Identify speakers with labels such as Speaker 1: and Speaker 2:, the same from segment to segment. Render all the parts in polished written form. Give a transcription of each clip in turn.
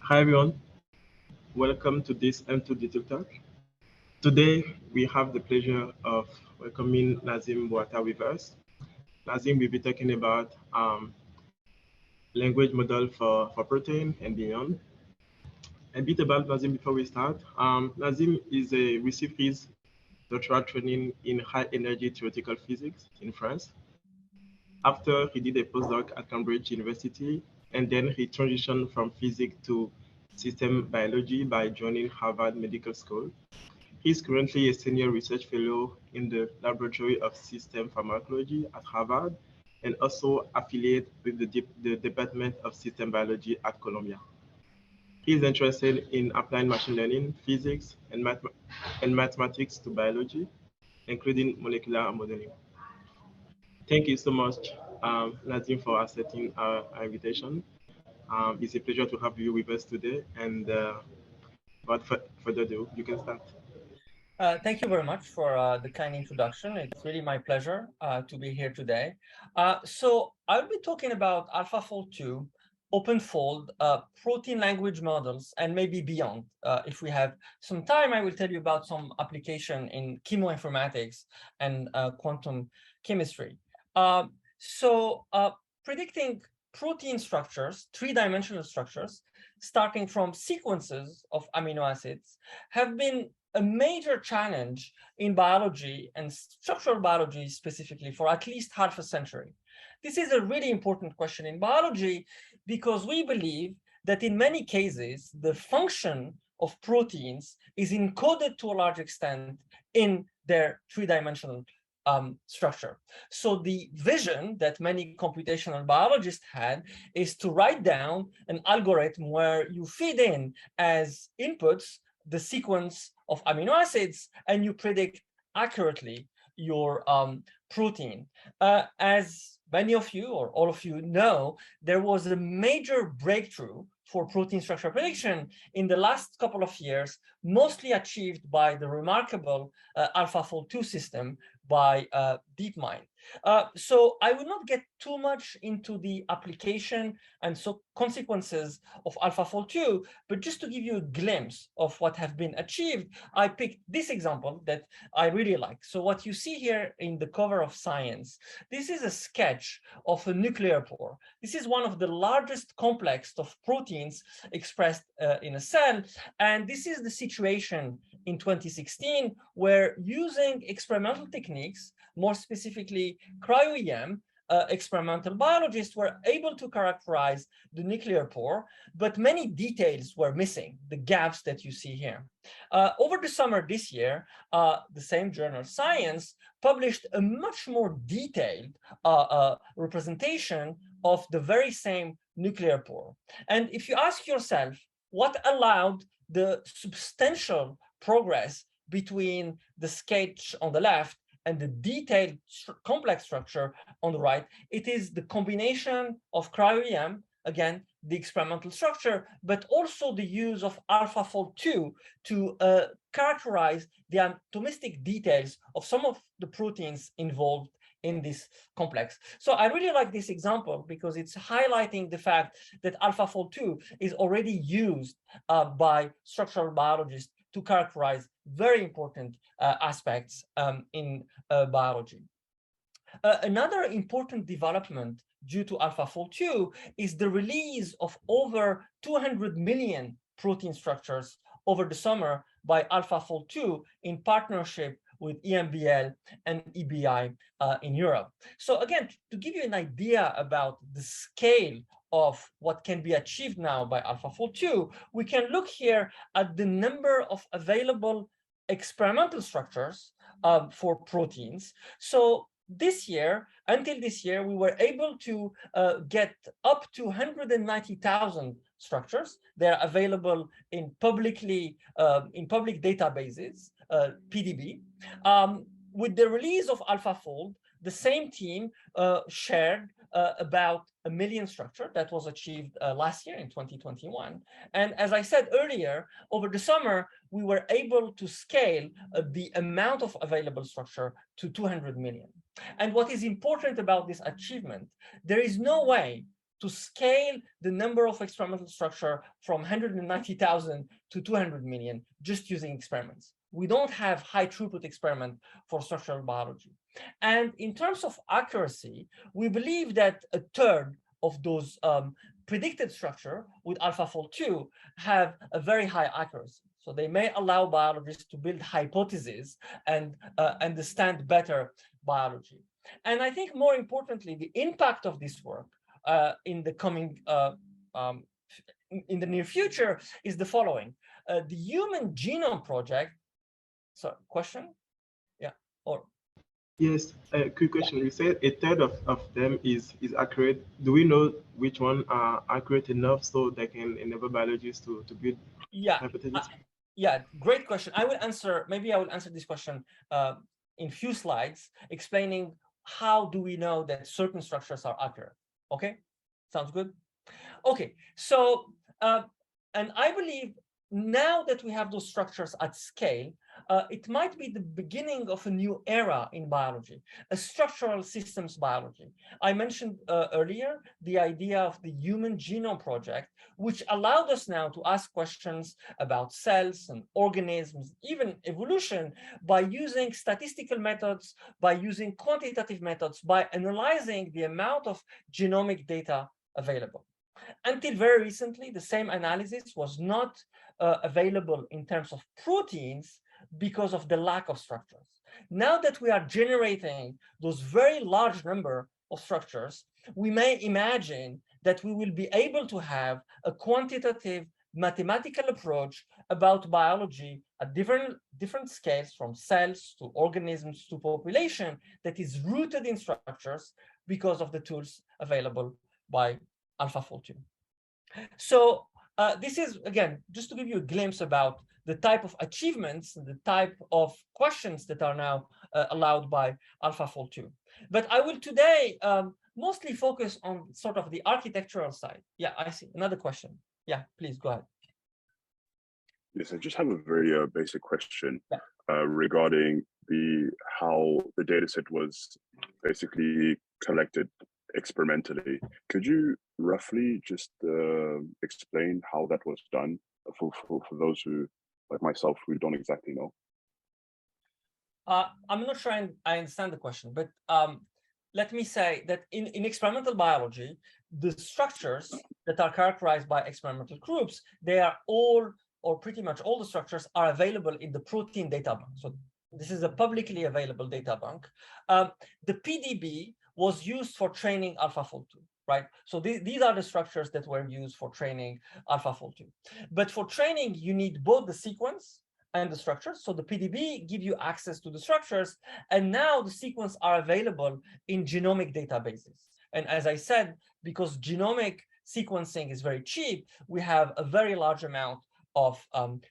Speaker 1: Hi everyone, welcome to this M2 Digital Talk. Today we have the pleasure of welcoming Nazim Bouatta with us. Nazim will be talking about language model for protein and beyond. A bit about Nazim before we start. Nazim received his doctoral training in high energy theoretical physics in France. After he did a postdoc at Cambridge University, and then he transitioned from physics to system biology by joining Harvard Medical School. He's currently a senior research fellow in the Laboratory of System Pharmacology at Harvard and also affiliate with the Department of System Biology at Columbia. He's interested in applying machine learning, physics, and mathematics to biology, including molecular modeling. Thank you so much, Nazim, for accepting our invitation. It's a pleasure to have you with us today. And without further ado, you can start.
Speaker 2: Thank you very much for the kind introduction. It's really my pleasure to be here today. So I'll be talking about AlphaFold2, OpenFold, protein language models, and maybe beyond. If we have some time, I will tell you about some application in chemoinformatics and quantum chemistry. Predicting protein structures, three-dimensional structures, starting from sequences of amino acids, have been a major challenge in biology and structural biology specifically for at least half a century. This is a really important question in biology because we believe that in many cases, the function of proteins is encoded to a large extent in their three-dimensional structure. So the vision that many computational biologists had is to write down an algorithm where you feed in as inputs the sequence of amino acids and you predict accurately your protein. As many of you or all of you know, there was a major breakthrough for protein structure prediction in the last couple of years, mostly achieved by the remarkable AlphaFold2 system by DeepMind. So I will not get too much into the application and so consequences of AlphaFold2, but just to give you a glimpse of what have been achieved, I picked this example that I really like. So what you see here in the cover of Science, this is a sketch of a nuclear pore. This is one of the largest complex of proteins expressed in a cell. And this is the situation in 2016, where using experimental techniques, more specifically cryo-EM, experimental biologists were able to characterize the nuclear pore, but many details were missing, the gaps that you see here. Over the summer this year, the same journal Science published a much more detailed representation of the very same nuclear pore. And if you ask yourself, what allowed the substantial progress between the sketch on the left and the detailed complex structure on the right, it is the combination of cryo-EM, again, the experimental structure, but also the use of AlphaFold2 to characterize the atomistic details of some of the proteins involved in this complex. So I really like this example because it's highlighting the fact that AlphaFold2 is already used by structural biologists to characterize very important aspects in biology. Another important development due to AlphaFold2 is the release of over 200 million protein structures over the summer by AlphaFold2 in partnership with EMBL and EBI in Europe. So again, to give you an idea about the scale of what can be achieved now by AlphaFold2, we can look here at the number of available experimental structures for proteins. So this year, until this year, we were able to get up to 190,000 structures. They're available in public databases, PDB. With the release of AlphaFold, the same team shared about 1 million structure that was achieved last year in 2021. And as I said earlier, over the summer, we were able to scale the amount of available structure to 200 million. And what is important about this achievement, there is no way to scale the number of experimental structure from 190,000 to 200 million just using experiments. We don't have high throughput experiment for structural biology. And in terms of accuracy, we believe that a third of those predicted structure with AlphaFold2 have a very high accuracy. So they may allow biologists to build hypotheses and understand better biology. And I think more importantly, the impact of this work in the coming, in the near future is the following. The Human Genome Project, so question? Yeah, or?
Speaker 1: Yes, a quick question. You said a third of them is accurate. Do we know which one are accurate enough so they can enable biologists to build hypotheses?
Speaker 2: Yeah, great question. I will answer, maybe I will answer this question in few slides, explaining how do we know that certain structures are accurate. Okay, sounds good? Okay, so, and I believe now that we have those structures at scale, it might be the beginning of a new era in biology, a structural systems biology. I mentioned earlier the idea of the Human Genome Project, which allowed us now to ask questions about cells and organisms, even evolution, by using statistical methods, by using quantitative methods, by analyzing the amount of genomic data available. Until very recently, the same analysis was not available in terms of proteins because of the lack of structures. Now that we are generating those very large number of structures, we may imagine that we will be able to have a quantitative mathematical approach about biology at different scales, from cells to organisms to population, that is rooted in structures because of the tools available by AlphaFold2. So this is, again, just to give you a glimpse about the type of achievements, the type of questions that are now allowed by AlphaFold2. But I will today mostly focus on sort of the architectural side. Yeah, I see another question. Yeah, please go ahead.
Speaker 3: Yes, I just have a very basic question regarding how the data set was basically collected experimentally. Could you roughly just explain how that was done for those who, like myself, who don't exactly know?
Speaker 2: I'm not sure I understand the question, but let me say that in experimental biology, the structures that are characterized by experimental groups, they are all, or pretty much all the structures are available in the protein data bank. So this is a publicly available data bank. The PDB was used for training AlphaFold2, right? So these are the structures that were used for training AlphaFold2. But for training, you need both the sequence and the structures. So the PDB give you access to the structures, and now the sequence are available in genomic databases. And as I said, because genomic sequencing is very cheap, we have a very large amount of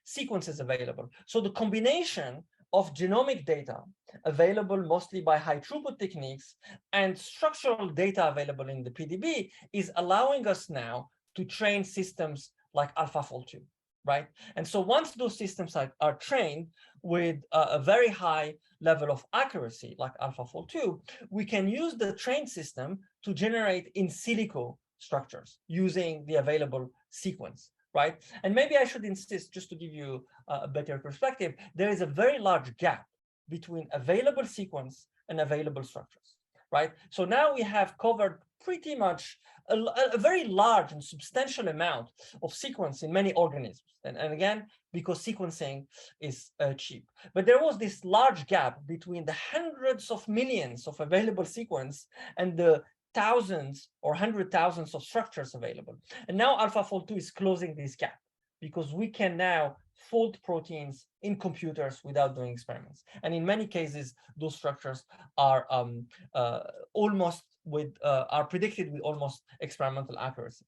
Speaker 2: sequences available. So the combination of genomic data available mostly by high throughput techniques and structural data available in the PDB is allowing us now to train systems like AlphaFold2, right? And so once those systems are trained with a very high level of accuracy like AlphaFold2, we can use the trained system to generate in silico structures using the available sequence. Right? And maybe I should insist, just to give you a better perspective, there is a very large gap between available sequence and available structures, right? So now we have covered pretty much a very large and substantial amount of sequence in many organisms. And again, because sequencing is cheap. But there was this large gap between the hundreds of millions of available sequence and the thousands or hundred thousands of structures available. And now AlphaFold2 is closing this gap because we can now fold proteins in computers without doing experiments. And in many cases, those structures are are predicted with almost experimental accuracy.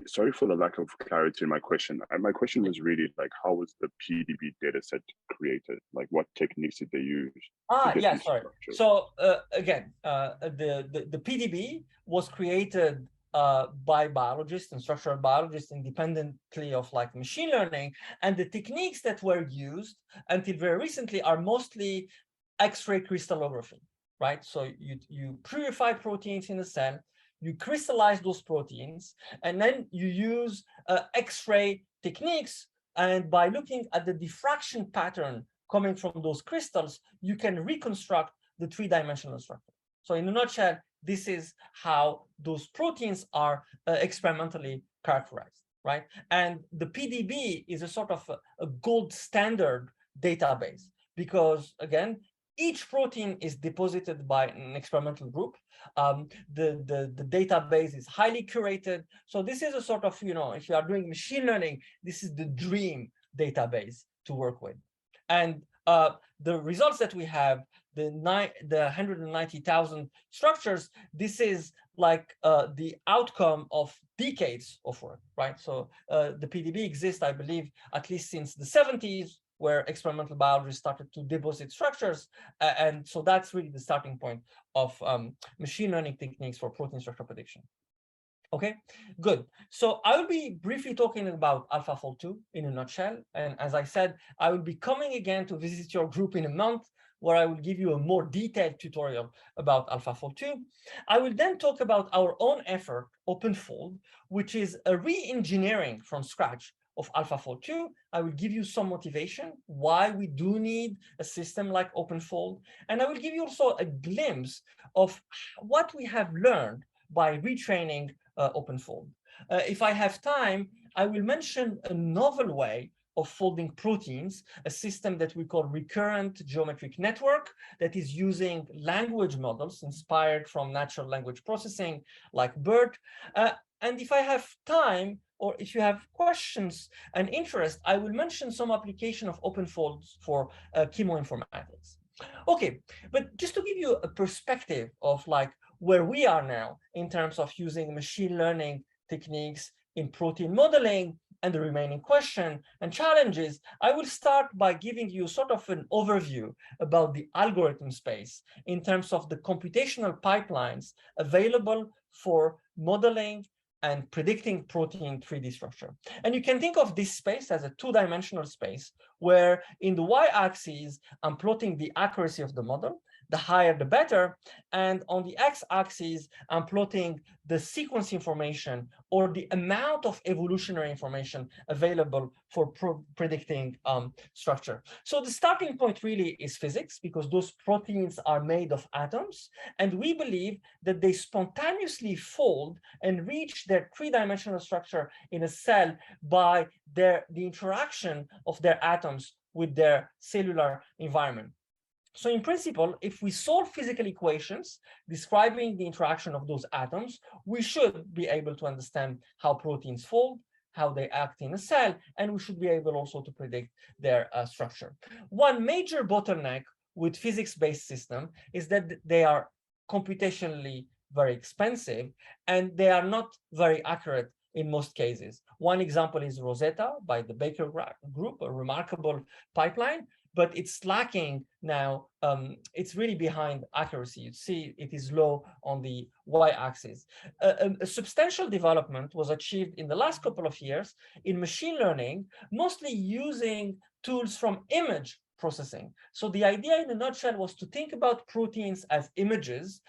Speaker 3: Sorry for the lack of clarity in my question. My question was really like, how was the PDB dataset created? Like, what techniques did they use?
Speaker 2: Yeah, sorry. So again, the PDB was created by biologists and structural biologists independently of like machine learning, and the techniques that were used until very recently are mostly X-ray crystallography, right? So you purify proteins in a cell, You crystallize those proteins, and then you use X-ray techniques. And by looking at the diffraction pattern coming from those crystals, you can reconstruct the three-dimensional structure. So in a nutshell, this is how those proteins are experimentally characterized, right? And the PDB is a sort of a gold standard database because, again, each protein is deposited by an experimental group. The database is highly curated. So this is a sort of, if you are doing machine learning, this is the dream database to work with. And the results that we have, the 190,000 structures, this is like the outcome of decades of work, right? So the PDB exists, I believe, at least since the 70s, where experimental biology started to deposit structures. And so that's really the starting point of machine learning techniques for protein structure prediction. Okay, good. So I will be briefly talking about AlphaFold2 in a nutshell. And as I said, I will be coming again to visit your group in a month, where I will give you a more detailed tutorial about AlphaFold2. I will then talk about our own effort, OpenFold, which is a re-engineering from scratch of AlphaFold2. I will give you some motivation why we do need a system like OpenFold. And I will give you also a glimpse of what we have learned by retraining OpenFold. If I have time, I will mention a novel way of folding proteins, a system that we call recurrent geometric network that is using language models inspired from natural language processing like BERT. And if I have time, or if you have questions and interest, I will mention some application of OpenFold for chemoinformatics. Okay, but just to give you a perspective of like where we are now in terms of using machine learning techniques in protein modeling and the remaining question and challenges, I will start by giving you sort of an overview about the algorithm space in terms of the computational pipelines available for modeling and predicting protein 3D structure. And you can think of this space as a two-dimensional space where in the y-axis, I'm plotting the accuracy of the model. The higher, the better. And on the x-axis, I'm plotting the sequence information or the amount of evolutionary information available for predicting structure. So the starting point really is physics, because those proteins are made of atoms. And we believe that they spontaneously fold and reach their three-dimensional structure in a cell by the interaction of their atoms with their cellular environment. So in principle, if we solve physical equations describing the interaction of those atoms, we should be able to understand how proteins fold, how they act in a cell, and we should be able also to predict their structure. One major bottleneck with physics-based systems is that they are computationally very expensive, and they are not very accurate in most cases. One example is Rosetta by the Baker Group, a remarkable pipeline, but it's lacking now. It's really behind accuracy. You see it is low on the y-axis. A substantial development was achieved in the last couple of years in machine learning, mostly using tools from image processing. So the idea in a nutshell was to think about proteins as images,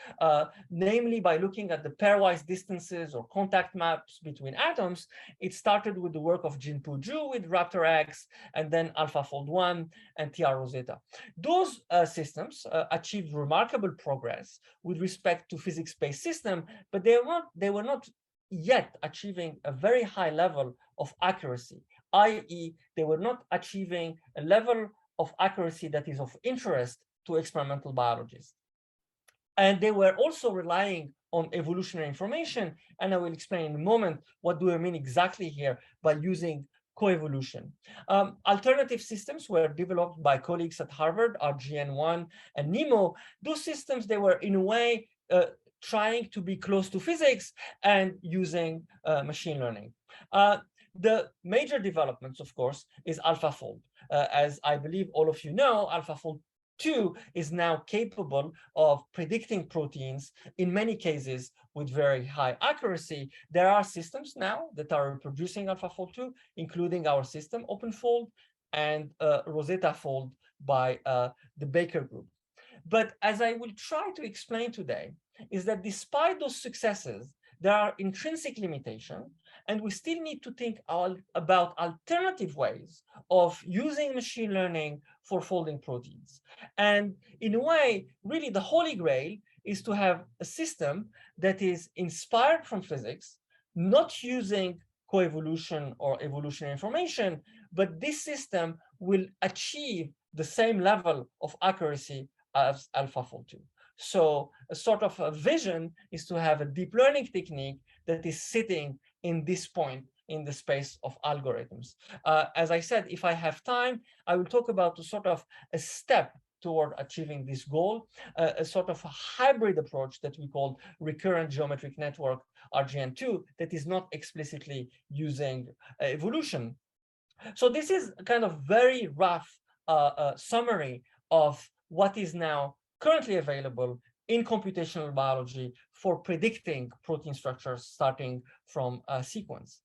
Speaker 2: namely by looking at the pairwise distances or contact maps between atoms. It started with the work of Jinpu Zhu with RaptorX, and then AlphaFold1 and TR Rosetta. Those systems achieved remarkable progress with respect to physics-based systems, but they were not yet achieving a very high level of accuracy, i.e., they were not achieving a level of accuracy that is of interest to experimental biologists. And they were also relying on evolutionary information, and I will explain in a moment what do I mean exactly here by using co-evolution. Alternative systems were developed by colleagues at Harvard, RGN1 and NEMO. Those systems, they were in a way trying to be close to physics and using machine learning. The major developments, of course, is AlphaFold. As I believe all of you know, AlphaFold2 is now capable of predicting proteins in many cases with very high accuracy. There are systems now that are reproducing AlphaFold2, including our system, OpenFold, and RoseTTAFold by the Baker Group. But as I will try to explain today, is that despite those successes, there are intrinsic limitations, and we still need to think about alternative ways of using machine learning for folding proteins. And in a way, really the holy grail is to have a system that is inspired from physics, not using coevolution or evolutionary information, but this system will achieve the same level of accuracy as AlphaFold2. So a sort of a vision is to have a deep learning technique that is sitting in this point in the space of algorithms. As I said, if I have time, I will talk about a sort of a step toward achieving this goal, a sort of a hybrid approach that we call recurrent geometric network, RGN2, that is not explicitly using evolution. So this is a kind of very rough summary of what is now currently available in computational biology for predicting protein structures starting from a sequence.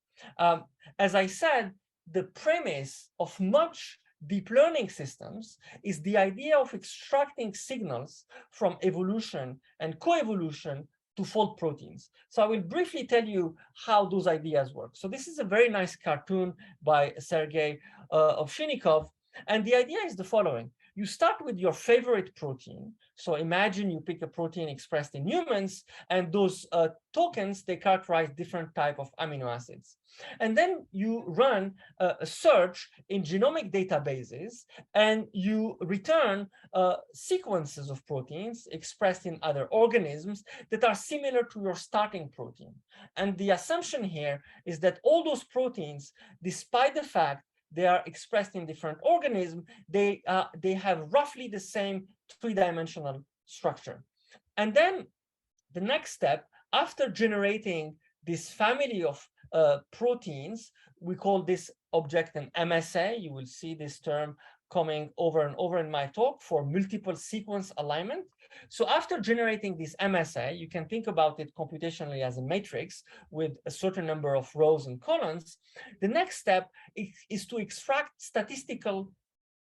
Speaker 2: As I said, the premise of much deep learning systems is the idea of extracting signals from evolution and coevolution to fold proteins. So I will briefly tell you how those ideas work. So this is a very nice cartoon by Sergei Ovshinnikov, and the idea is the following. You start with your favorite protein. So imagine you pick a protein expressed in humans, and those tokens, they characterize different type of amino acids. And then you run a search in genomic databases, and you return sequences of proteins expressed in other organisms that are similar to your starting protein. And the assumption here is that all those proteins, despite the fact they are expressed in different organisms, they have roughly the same three-dimensional structure. And then the next step, after generating this family of proteins, we call this object an MSA. You will see this term coming over and over in my talk for multiple sequence alignment. So after generating this MSA, you can think about it computationally as a matrix with a certain number of rows and columns. The next step is to extract statistical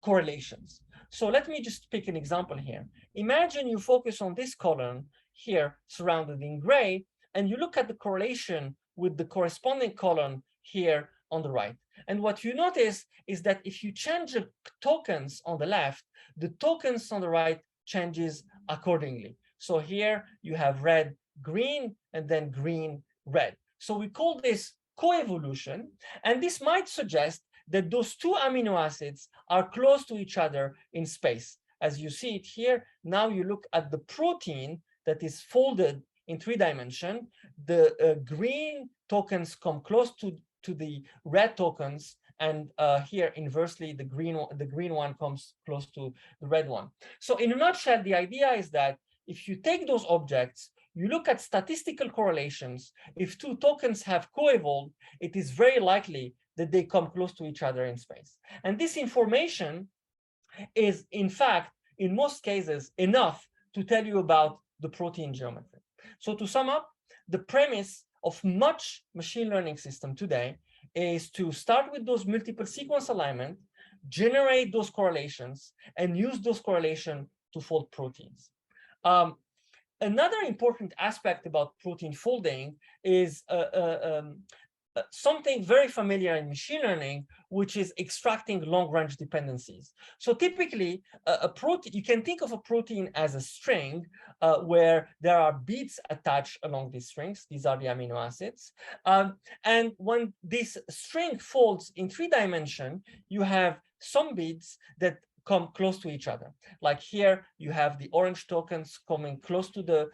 Speaker 2: correlations. So let me just pick an example here. Imagine you focus on this column here surrounded in gray, and you look at the correlation with the corresponding column here on the right. And what you notice is that if you change the tokens on the left, the tokens on the right changes accordingly. So here you have red, green, and then green, red. So we call this co-evolution, and this might suggest that those two amino acids are close to each other in space. As you see it here, now you look at the protein that is folded in 3 dimensions. The green tokens come close to the red tokens, and here inversely the green one comes close to the red one. So in a nutshell, the idea is that if you take those objects, you look at statistical correlations. If 2 tokens have co-evolved, it is very likely that they come close to each other in space. And this information is, in fact, in most cases, enough to tell you about the protein geometry. So to sum up, the premise of much machine learning system today is to start with those multiple sequence alignment, generate those correlations, and use those correlations to fold proteins. Another important aspect about protein folding is something very familiar in machine learning, which is extracting long-range dependencies. So typically, a protein, you can think of a protein as a string where there are beads attached along these strings. These are the amino acids. And when this string folds in 3 dimensions, you have some beads that come close to each other. Like here, you have the orange tokens coming close to the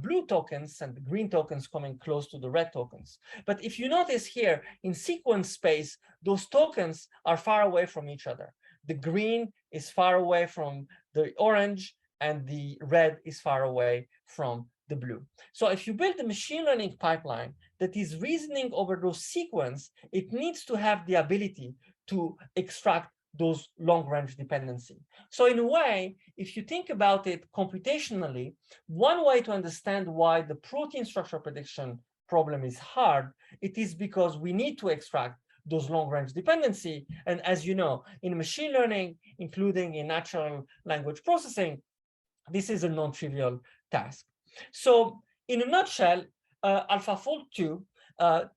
Speaker 2: blue tokens and the green tokens coming close to the red tokens. But if you notice here in sequence space, those tokens are far away from each other. The green is far away from the orange, and the red is far away from the blue. So if you build a machine learning pipeline that is reasoning over those sequences, it needs to have the ability to extract those long-range dependency. So in a way, if you think about it computationally, one way to understand why the protein structure prediction problem is hard, it is because we need to extract those long-range dependency. And as you know, in machine learning, including in natural language processing, this is a non-trivial task. So in a nutshell, AlphaFold2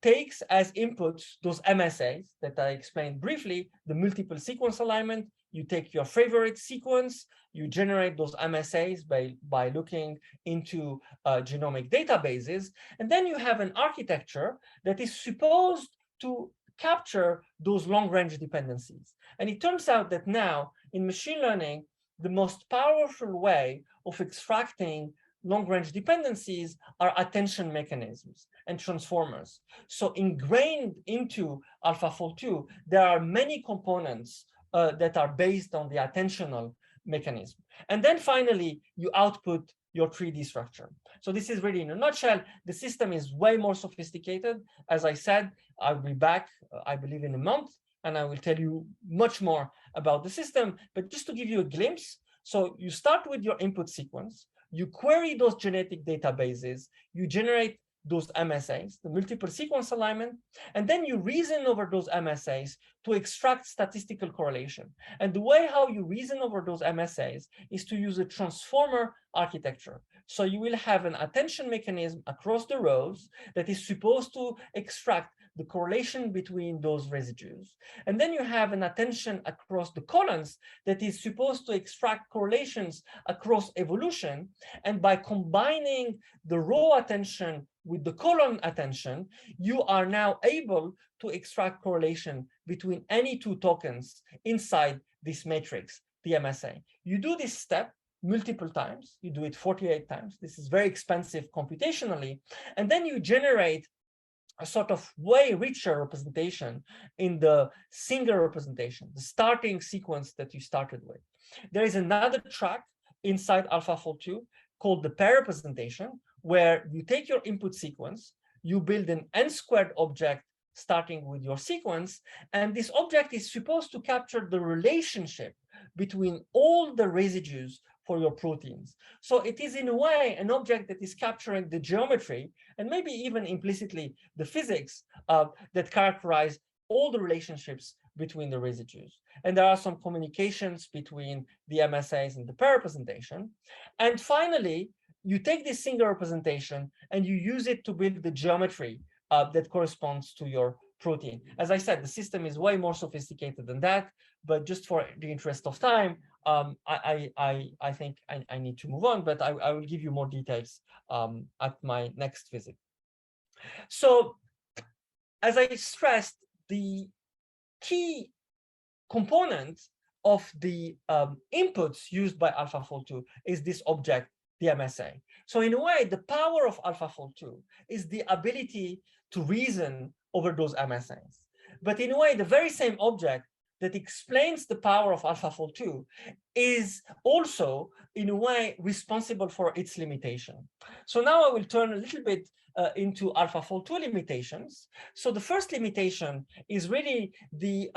Speaker 2: takes as inputs those MSAs that I explained briefly, the multiple sequence alignment. You take your favorite sequence, you generate those MSAs by looking into genomic databases, and then you have an architecture that is supposed to capture those long-range dependencies. And it turns out that now in machine learning, the most powerful way of extracting long-range dependencies are attention mechanisms and transformers. So ingrained into AlphaFold2, there are many components that are based on the attentional mechanism. And then finally, you output your 3D structure. So this is really in a nutshell. The system is way more sophisticated. As I said, I'll be back, I believe, in a month, and I will tell you much more about the system. But just to give you a glimpse, so you start with your input sequence, you query those genetic databases, you generate those MSAs, the multiple sequence alignment, and then you reason over those MSAs to extract statistical correlation. And the way how you reason over those MSAs is to use a transformer architecture. So you will have an attention mechanism across the rows that is supposed to extract the correlation between those residues. And then you have an attention across the columns that is supposed to extract correlations across evolution. And by combining the row attention with the column attention, you are now able to extract correlation between any two tokens inside this matrix, the MSA. You do this step multiple times. You do it 48 times. This is very expensive computationally. And then you generate a sort of way richer representation in the single representation, the starting sequence that you started with. There is another track inside AlphaFold2 called the pair representation, where you take your input sequence, you build an n-squared object starting with your sequence, and this object is supposed to capture the relationship between all the residues for your proteins. So it is in a way an object that is capturing the geometry and maybe even implicitly the physics that characterize all the relationships between the residues. And there are some communications between the MSAs and the pair representation. And finally, you take this single representation and you use it to build the geometry that corresponds to your protein. As I said, the system is way more sophisticated than that, but just for the interest of time, I think I need to move on, but I will give you more details at my next visit. So, as I stressed, the key component of the inputs used by AlphaFold2 is this object, the MSA. So in a way, the power of AlphaFold2 is the ability to reason over those MSAs. But in a way, the very same object that explains the power of AlphaFold2 is also, in a way, responsible for its limitation. So now I will turn a little bit into AlphaFold2 limitations. So the first limitation is really the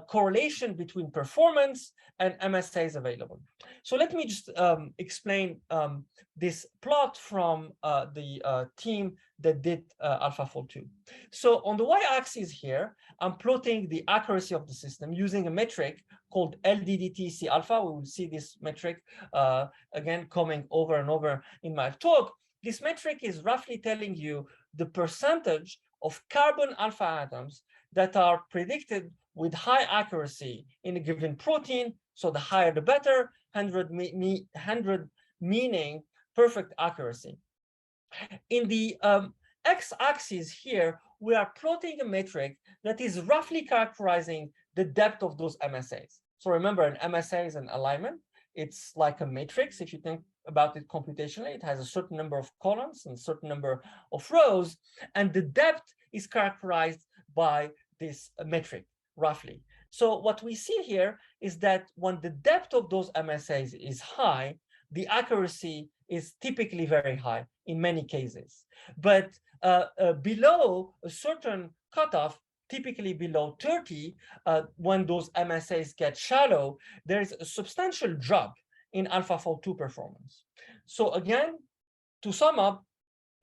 Speaker 2: correlation between performance and MSAs available. So let me just explain this plot from the team that did AlphaFold2. So on the y-axis here, I'm plotting the accuracy of the system using a metric called LDDT-C alpha. We will see this metric again coming over and over in my talk. This metric is roughly telling you the percentage of carbon alpha atoms that are predicted with high accuracy in a given protein. So the higher the better, 100 meaning perfect accuracy. In the x-axis here, we are plotting a metric that is roughly characterizing the depth of those MSAs. So remember, an MSA is an alignment. It's like a matrix. If you think about it computationally, it has a certain number of columns and a certain number of rows, and the depth is characterized by this metric, roughly. So what we see here is that when the depth of those MSAs is high, the accuracy is typically very high in many cases. But below a certain cutoff, typically below 30, when those MSAs get shallow, there is a substantial drop in AlphaFold2 performance. So again, to sum up,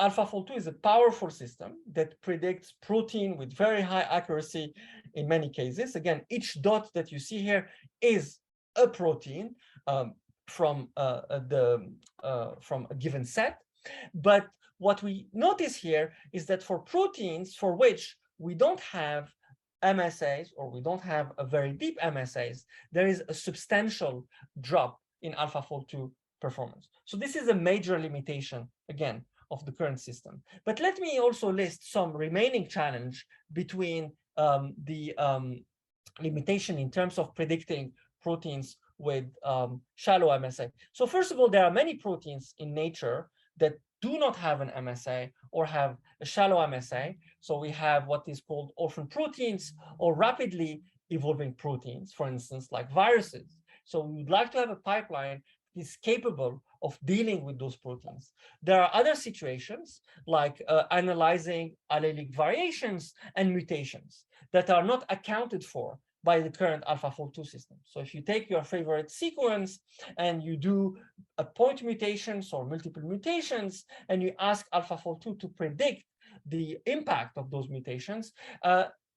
Speaker 2: AlphaFold2 is a powerful system that predicts protein with very high accuracy in many cases. Again, each dot that you see here is a protein from a given set. But what we notice here is that for proteins for which we don't have MSAs, or we don't have a very deep MSAs, there is a substantial drop in AlphaFold2 performance. So this is a major limitation, again, of the current system. But let me also list some remaining challenge between the limitation in terms of predicting proteins with shallow MSA. So first of all, there are many proteins in nature that do not have an MSA or have a shallow MSA. So we have what is called orphan proteins or rapidly evolving proteins, for instance, like viruses. So we would like to have a pipeline that is capable of dealing with those proteins. There are other situations like analyzing allelic variations and mutations that are not accounted for by the current AlphaFold2 system. So if you take your favorite sequence and you do a point mutations or multiple mutations, and you ask AlphaFold2 to predict the impact of those mutations,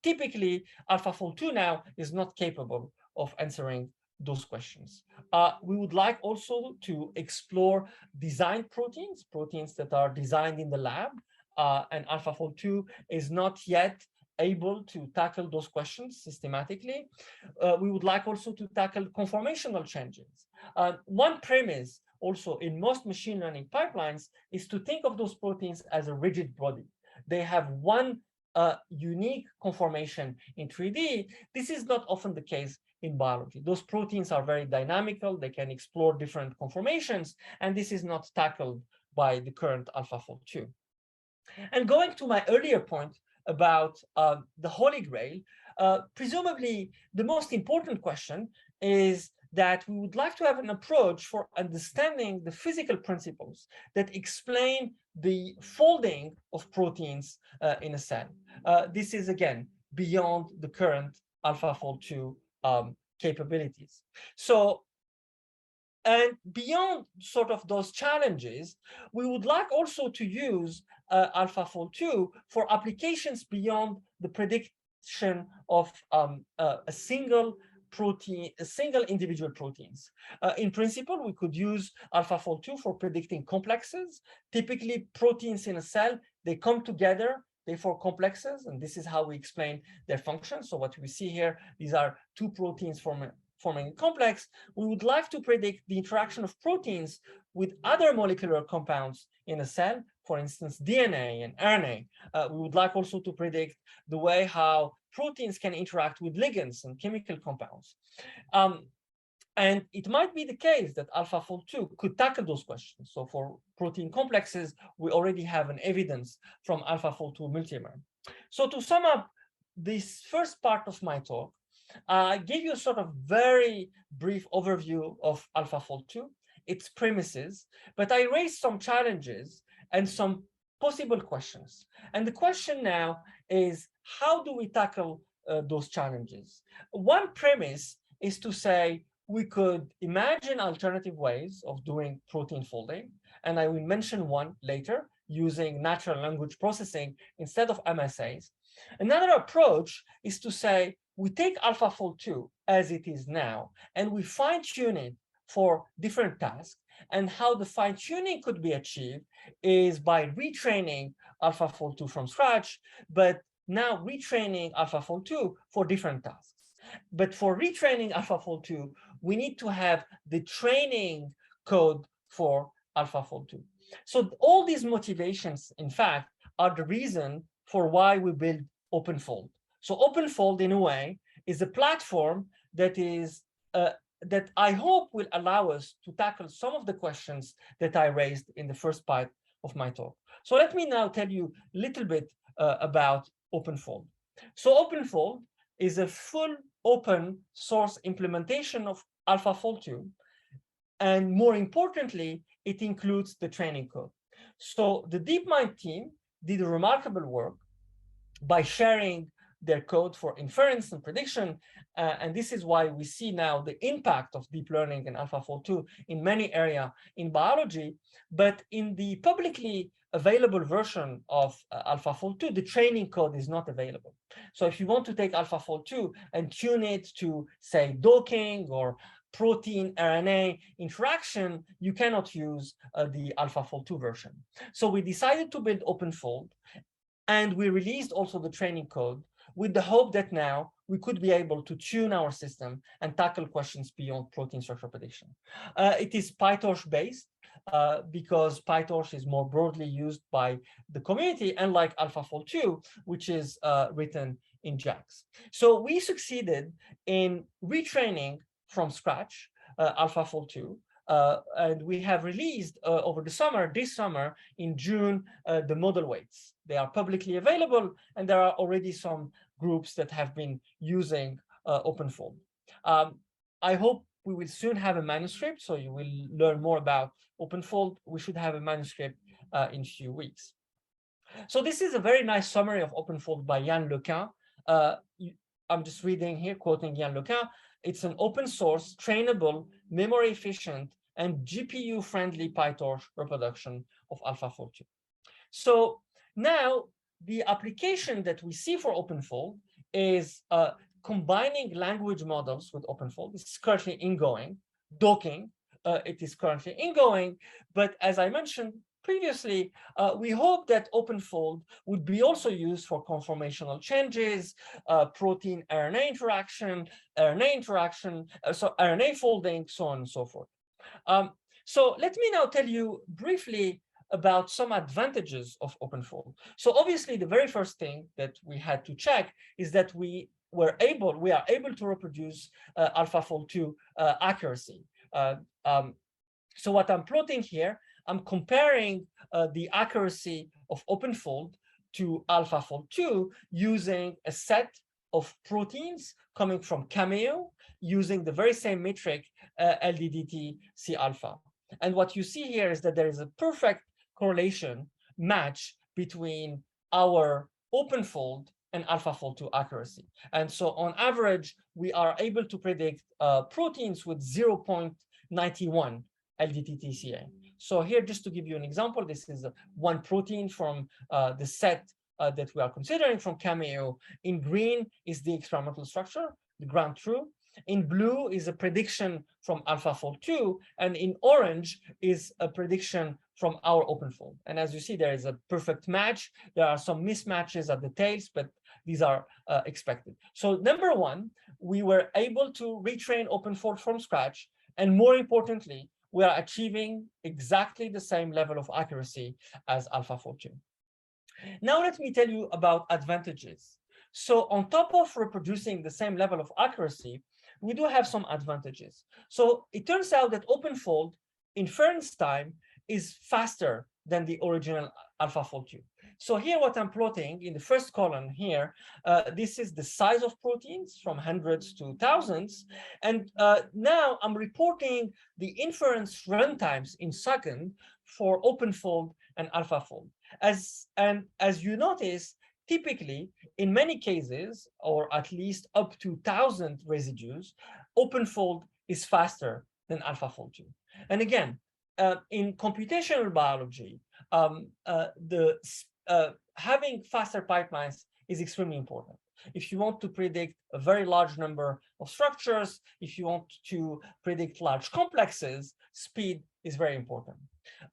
Speaker 2: typically AlphaFold2 now is not capable of answering those questions. We would like also to explore designed proteins, proteins that are designed in the lab, and AlphaFold2 is not yet able to tackle those questions systematically. We would like also to tackle conformational changes. One premise also in most machine learning pipelines is to think of those proteins as a rigid body. They have one unique conformation in 3D. This is not often the case in biology. Those proteins are very dynamical. They can explore different conformations, and this is not tackled by the current AlphaFold2. And going to my earlier point about the Holy Grail, presumably the most important question is that we would like to have an approach for understanding the physical principles that explain the folding of proteins in a cell. This is, again, beyond the current AlphaFold2 capabilities. So, and beyond sort of those challenges, we would like also to use AlphaFold2 for applications beyond the prediction of a single protein, single individual proteins. In principle, we could use AlphaFold2 for predicting complexes. Typically, proteins in a cell, they come together, they form complexes, and this is how we explain their function. So what we see here, these are two proteins forming a complex. We would like to predict the interaction of proteins with other molecular compounds in a cell, for instance, DNA and RNA. We would like also to predict the way how proteins can interact with ligands and chemical compounds. And it might be the case that AlphaFold2 could tackle those questions. So for protein complexes, we already have an evidence from AlphaFold2 multimer. So to sum up this first part of my talk, I gave you a sort of very brief overview of AlphaFold2, its premises, but I raised some challenges and some possible questions. And the question now is, how do we tackle those challenges? One premise is to say we could imagine alternative ways of doing protein folding, and I will mention one later, using natural language processing instead of MSAs. Another approach is to say we take AlphaFold2 as it is now, and we fine-tune it for different tasks. And how the fine-tuning could be achieved is by retraining AlphaFold2 from scratch, but now retraining AlphaFold2 for different tasks. But for retraining AlphaFold2, we need to have the training code for AlphaFold2. So all these motivations, in fact, are the reason for why we build OpenFold. So OpenFold, in a way, is a platform that is that I hope will allow us to tackle some of the questions that I raised in the first part of my talk. So let me now tell you a little bit about OpenFold. So OpenFold is a full open source implementation of AlphaFold2, and more importantly, it includes the training code. So the DeepMind team did a remarkable work by sharing their code for inference and prediction, and this is why we see now the impact of deep learning and AlphaFold2 in many areas in biology. But in the publicly available version of AlphaFold2, the training code is not available. So if you want to take AlphaFold2 and tune it to, say, docking or protein RNA interaction, you cannot use the AlphaFold2 version. So we decided to build OpenFold, and we released also the training code with the hope that now we could be able to tune our system and tackle questions beyond protein structure prediction. It is PyTorch based because PyTorch is more broadly used by the community, unlike AlphaFold2, which is written in JAX. So we succeeded in retraining from scratch AlphaFold2, and we have released over the summer, this summer in June, the model weights. They are publicly available, and there are already some groups that have been using OpenFold. I hope we will soon have a manuscript, so you will learn more about OpenFold. We should have a manuscript in a few weeks. So this is a very nice summary of OpenFold by Yann Lequin. I'm just reading here, quoting Yann Lequin. It's an open source, trainable, memory efficient, and GPU-friendly PyTorch reproduction of AlphaFold2. So now the application that we see for OpenFold is combining language models with OpenFold. It's currently ingoing. Docking, it is currently ingoing. But as I mentioned previously, we hope that OpenFold would be also used for conformational changes, protein RNA interaction, so RNA folding, so on and so forth. So let me now tell you briefly about some advantages of OpenFold. So obviously, the very first thing that we had to check is that we are able to reproduce AlphaFold2 accuracy. So what I'm plotting here, I'm comparing the accuracy of OpenFold to AlphaFold2 using a set of proteins coming from Cameo using the very same metric LDDT C alpha. And what you see here is that there is a perfect correlation match between our OpenFold and AlphaFold2 accuracy. And so on average, we are able to predict proteins with 0.91 LDTTCA. So here, just to give you an example, this is one protein from the set that we are considering from Cameo. In green is the experimental structure, the ground truth. In blue is a prediction from AlphaFold2, and in orange is a prediction from our OpenFold. And as you see, there is a perfect match. There are some mismatches at the tails, but these are expected. So number one, we were able to retrain OpenFold from scratch, and more importantly, we are achieving exactly the same level of accuracy as AlphaFold2. Now let me tell you about advantages. So on top of reproducing the same level of accuracy, we do have some advantages. So it turns out that OpenFold inference time is faster than the original AlphaFold2. So here what I'm plotting in the first column here, this is the size of proteins from hundreds to thousands. And now I'm reporting the inference runtimes in seconds for OpenFold and AlphaFold. As you notice, typically, in many cases, or at least up to 1,000 residues, OpenFold is faster than AlphaFold2. And again, in computational biology, having faster pipelines is extremely important. If you want to predict a very large number of structures, if you want to predict large complexes, speed is very important.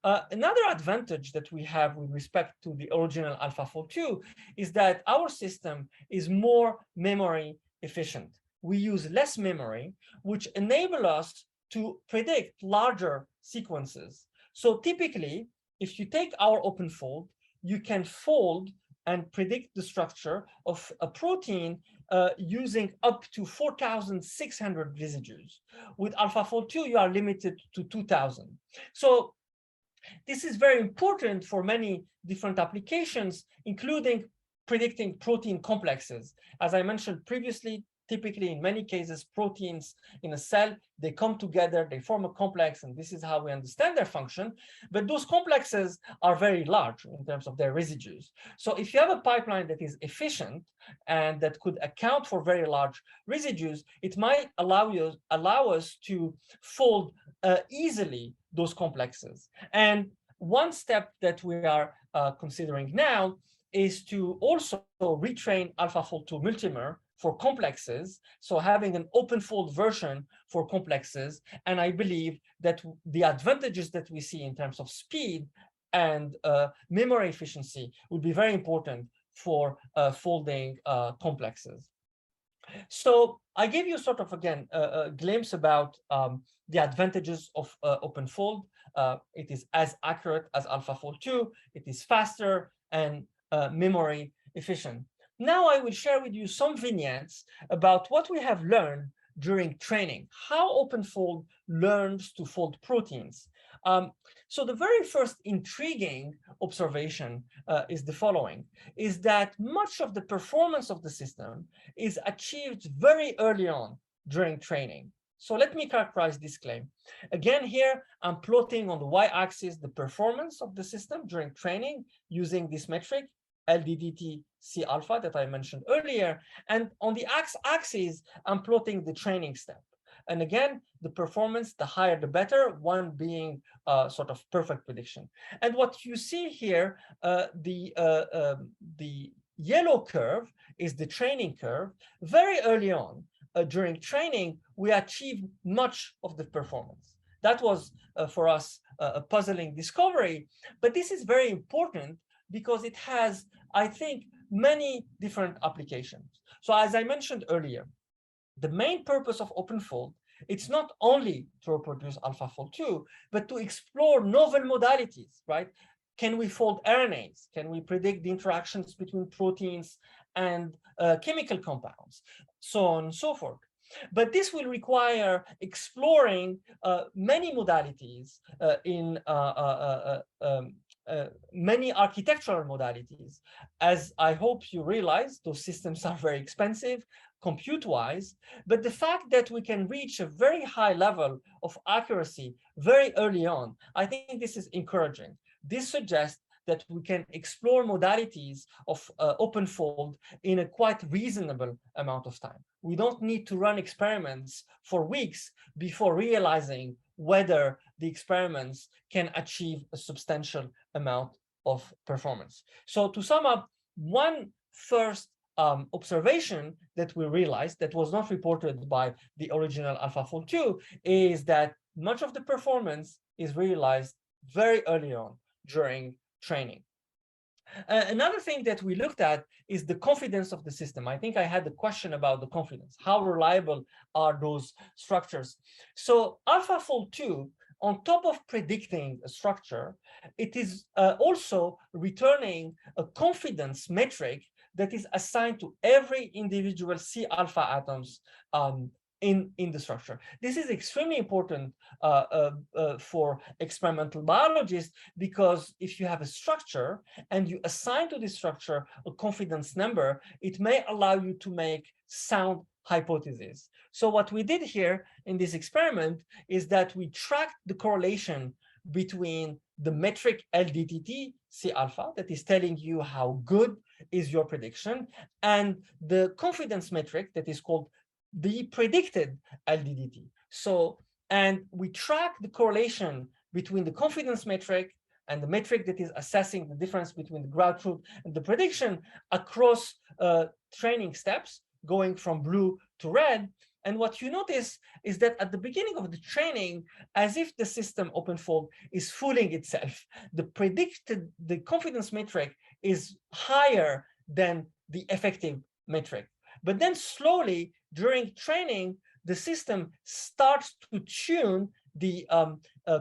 Speaker 2: Another advantage that we have with respect to the original AlphaFold2 is that our system is more memory efficient. We use less memory, which enable us to predict larger sequences. So typically, if you take our OpenFold, you can fold and predict the structure of a protein using up to 4,600 residues. With AlphaFold2, you are limited to 2,000. So this is very important for many different applications, including predicting protein complexes. As I mentioned previously, typically in many cases, proteins in a cell, they come together, they form a complex, and this is how we understand their function. But those complexes are very large in terms of their residues. So if you have a pipeline that is efficient and that could account for very large residues, it might allow us to fold easily those complexes. And one step that we are considering now is to also retrain AlphaFold2 multimer for complexes, so having an OpenFold version for complexes. And I believe that the advantages that we see in terms of speed and memory efficiency would be very important for folding complexes. So I gave you sort of, again, a glimpse about the advantages of OpenFold. It is as accurate as AlphaFold2. It is faster and memory efficient. Now I will share with you some vignettes about what we have learned during training, how OpenFold learns to fold proteins. So the very first intriguing observation is the following, is that much of the performance of the system is achieved very early on during training. So let me characterize this claim. Again, here I'm plotting on the y-axis the performance of the system during training using this metric, LDDT C alpha that I mentioned earlier. And on the x-axis, I'm plotting the training step. And again, the performance, the higher the better, one being sort of perfect prediction. And what you see here, the yellow curve is the training curve. Very early on, during training, we achieved much of the performance. That was, for us, a puzzling discovery. But this is very important because it has, I think, many different applications. So as I mentioned earlier, the main purpose of OpenFold, it's not only to reproduce AlphaFold2, but to explore novel modalities, right? Can we fold RNAs? Can we predict the interactions between proteins and chemical compounds? So on and so forth. But this will require exploring many modalities in many architectural modalities. As I hope you realize, those systems are very expensive, compute-wise, but the fact that we can reach a very high level of accuracy very early on, I think this is encouraging. This suggests that we can explore modalities of OpenFold in a quite reasonable amount of time. We don't need to run experiments for weeks before realizing whether the experiments can achieve a substantial amount of performance. So to sum up, one first observation that we realized that was not reported by the original AlphaFold2 is that much of the performance is realized very early on during training. Another thing that we looked at is the confidence of the system. I think I had the question about the confidence. How reliable are those structures? So AlphaFold2, on top of predicting a structure, it is also returning a confidence metric that is assigned to every individual C alpha atoms in the structure. This is extremely important for experimental biologists, because if you have a structure and you assign to this structure a confidence number, it may allow you to make sound hypotheses. So what we did here in this experiment is that we tracked the correlation between the metric LDTT C alpha, that is telling you how good is your prediction, and the confidence metric that is called the predicted LDDT. So, and we track the correlation between the confidence metric and the metric that is assessing the difference between the ground truth and the prediction across training steps, going from blue to red. And what you notice is that at the beginning of the training, as if the system OpenFold is fooling itself, the confidence metric is higher than the effective metric. But then slowly during training, the system starts to tune the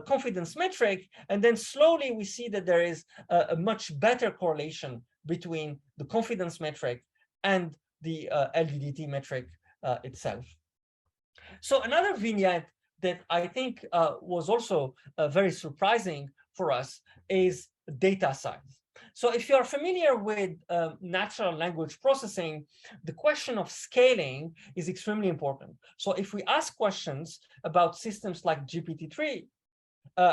Speaker 2: confidence metric, and then slowly we see that there is a much better correlation between the confidence metric and the LDDT metric itself. So another vignette that I think was also very surprising for us is data size. So if you are familiar with natural language processing, the question of scaling is extremely important. So if we ask questions about systems like GPT-3,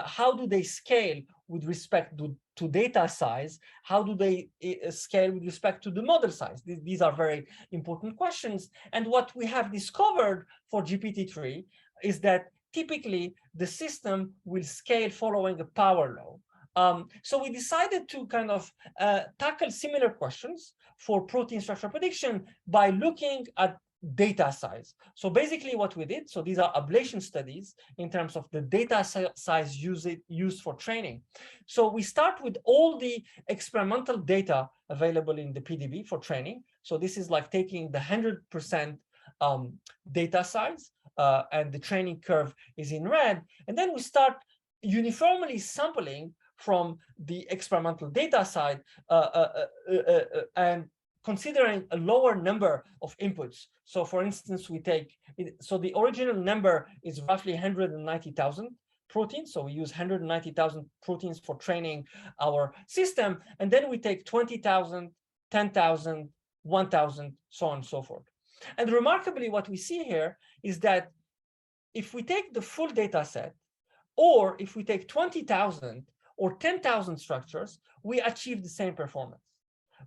Speaker 2: how do they scale with respect to data size? How do they scale with respect to the model size? These are very important questions. And what we have discovered for GPT-3 is that typically the system will scale following a power law. So we decided to kind of tackle similar questions for protein structure prediction by looking at data size. So basically what we did, so these are ablation studies in terms of the data size used for training. So we start with all the experimental data available in the PDB for training. So this is like taking the 100% data size, and the training curve is in red. And then we start uniformly sampling from the experimental data side and considering a lower number of inputs. So for instance, we take, so the original number is roughly 190,000 proteins. So we use 190,000 proteins for training our system. And then we take 20,000, 10,000, 1,000, so on and so forth. And remarkably, what we see here is that if we take the full data set, or if we take 20,000 or 10,000 structures, we achieve the same performance.